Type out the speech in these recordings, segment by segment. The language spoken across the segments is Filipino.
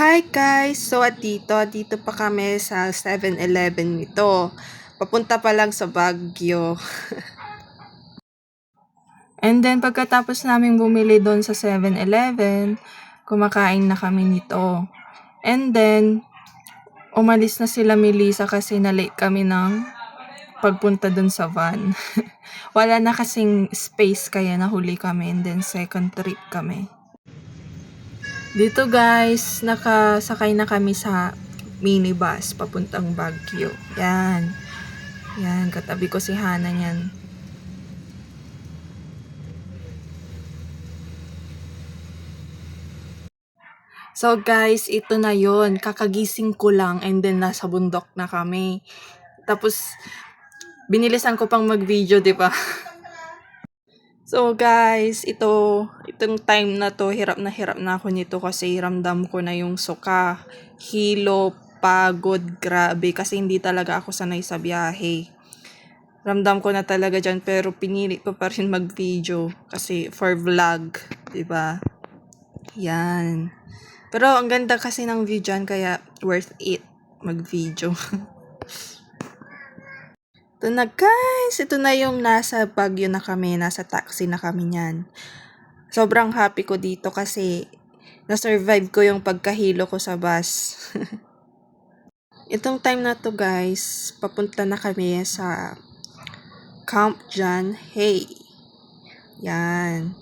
Hi guys! So dito pa kami sa 7-Eleven nito. Papunta pa lang sa Baguio. And then pagkatapos namin bumili doon sa 7-Eleven, kumakain na kami nito. And then, umalis na sila Melissa kasi na-late kami ng pagpunta doon sa van. Wala na kasing space kaya nahuli kami and then second trip kami. Dito guys, nakasakay na kami sa minibus papuntang Baguio. Yan. Yan, katabi ko si Hana niyan. So guys, ito na yon. Kakagising ko lang and then nasa bundok na kami. Tapos, binilisan ko pang mag-video, di ba? So guys, itong time na to, hirap na ako nito kasi ramdam ko na yung suka, hilo, pagod, grabe. Kasi hindi talaga ako sanay sa biyahe. Ramdam ko na talaga dyan pero pinili ko pa rin mag-video kasi for vlog, 'di ba? Yan. Pero ang ganda kasi ng view dyan kaya worth it mag-video. Ito na guys, ito na yung nasa Baguio na kami, nasa taxi na kami niyan. Sobrang happy ko dito kasi na-survive ko yung pagkahilo ko sa bus. Itong time na to guys, papunta na kami sa Camp John Hay. Yan.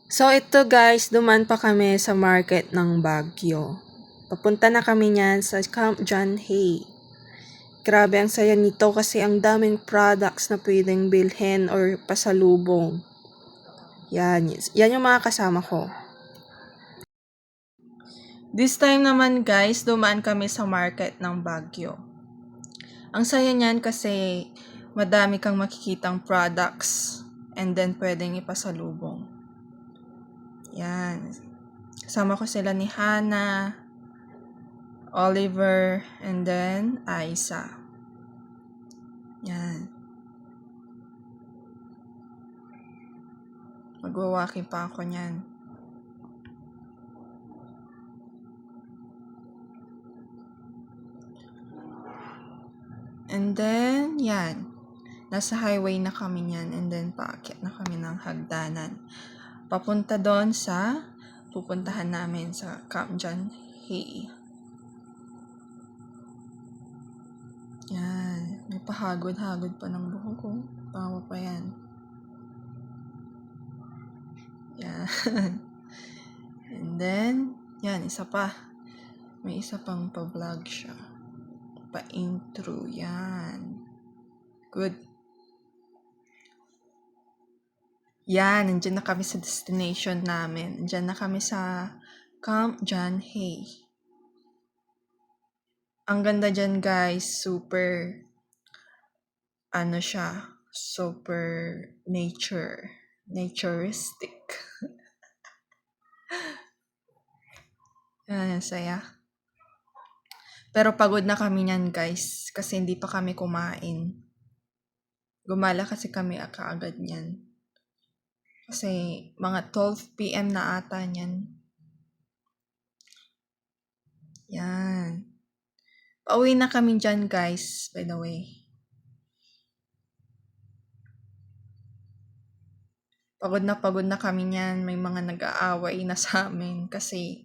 So ito guys, duman pa kami sa market ng Baguio. Papunta na kami niyan sa Camp John Hay. Grabe ang saya nito kasi ang daming products na pwedeng bilhin or pasalubong. Yan yung mga kasama ko. This time naman guys, dumaan kami sa market ng Baguio. Ang saya niyan kasi madami kang makikitang products and then pwedeng ipasalubong. Yan. Kasama ko sila ni Hana, Oliver, and then Aisa. Yan. Magwa-walking pa ako niyan. And then, yan. Nasa highway na kami niyan and then paakyat na kami ng hagdanan. Papunta doon sa pupuntahan namin sa Camp John Hay. Yan. May pahagod-hagod pa ng buhok ko. Tawa pa yan. Yan. And then, yan, isa pa. May isa pang pa-vlog siya. Pa-intro. Yan. Good. Yan, nandiyan na kami sa destination namin. Nandiyan na kami sa Camp John Hay. Ang ganda dyan guys, super, super naturistic. Yan, saya. Pero pagod na kami niyan guys, kasi hindi pa kami kumain. Gumala kasi kami kaagad niyan. Kasi mga 12 p.m. na ata niyan. Yan. Pauwi na kami dyan guys, by the way. Pagod na kami niyan. May mga nag-aaway na sa amin kasi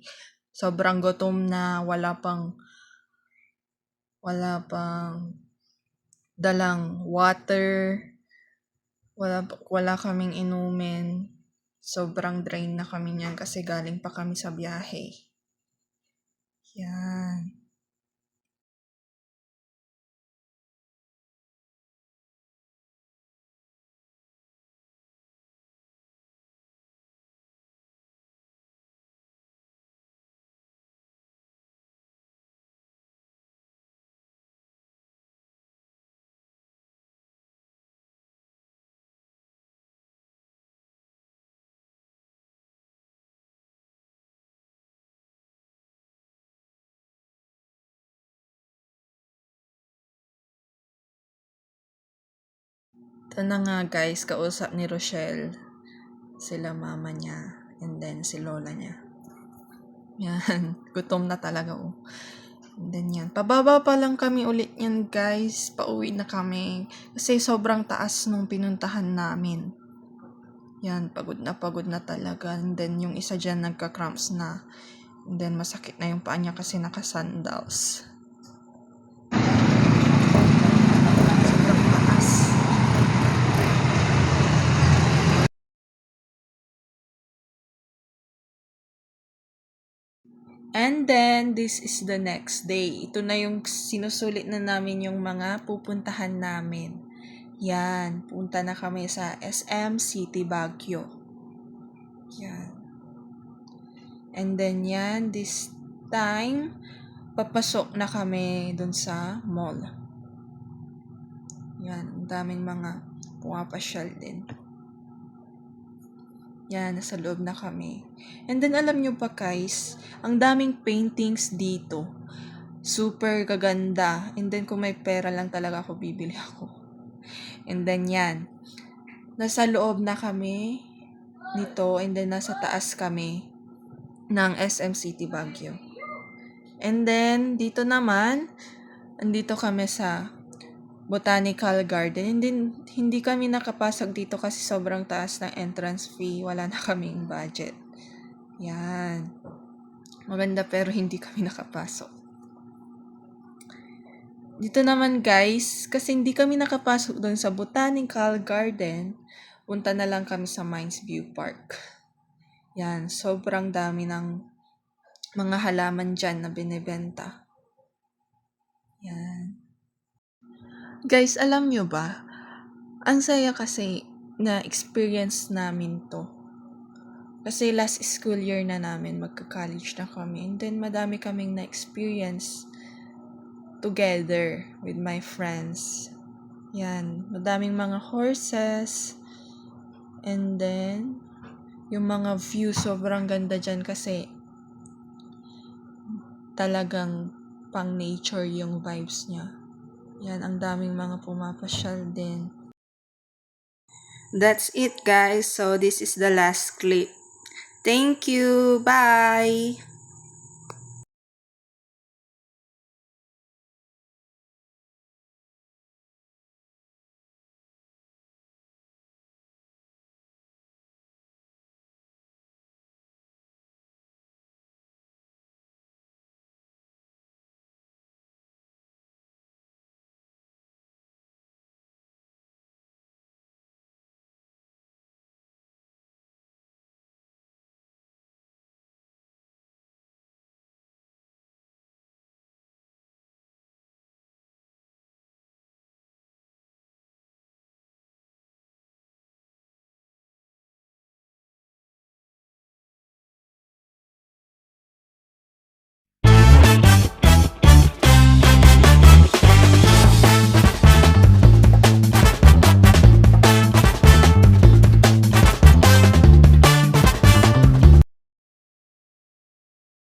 sobrang gutom na, wala pang dalang water. Wala kaming inumin. Sobrang drain na kami niyan kasi galing pa kami sa biyahe. Yan. Ito na nga guys, kausap ni Rochelle. Sila mama niya and then si lola niya. Yan, gutom na talaga oh. And then yan, pababa pa lang kami ulit yan guys, pauwi na kami. Kasi sobrang taas nung pinuntahan namin. Yan, pagod na talaga. And then yung isa dyan nagka-cramps na. And then masakit na yung paa niya kasi naka-sandals. Sobrang taas. And then, this is the next day. Ito na yung sinusulit na namin yung mga pupuntahan namin. Yan, punta na kami sa SM City Baguio. Yan. And then yan, this time, papasok na kami dun sa mall. Yan, ang daming mga pumapasyal din. Yan, nasa loob na kami. And then alam nyo pa guys, ang daming paintings dito. Super gaganda. And then kung may pera lang talaga ako, bibili ako. And then yan, nasa loob na kami nito. And then nasa taas kami ng SM City Baguio. And then dito naman, andito kami sa Botanical Garden. And then, hindi kami nakapasok dito kasi sobrang taas ng entrance fee. Wala na kaming budget. Yan. Maganda pero hindi kami nakapasok. Dito naman guys, kasi hindi kami nakapasok doon sa Botanical Garden, punta na lang kami sa Mines View Park. Yan, sobrang dami ng mga halaman dyan na binibenta. Yan. Guys, alam nyo ba? Ang saya kasi na experience namin to. Kasi last school year na namin, magka-college na kami. And then madami kaming na-experience together with my friends. Yan, madaming mga horses. And then, yung mga view, sobrang ganda dyan kasi talagang pang nature yung vibes niya. Yan, ang daming mga pumapasyal din. That's it guys. So this is the last clip. Thank you. Bye.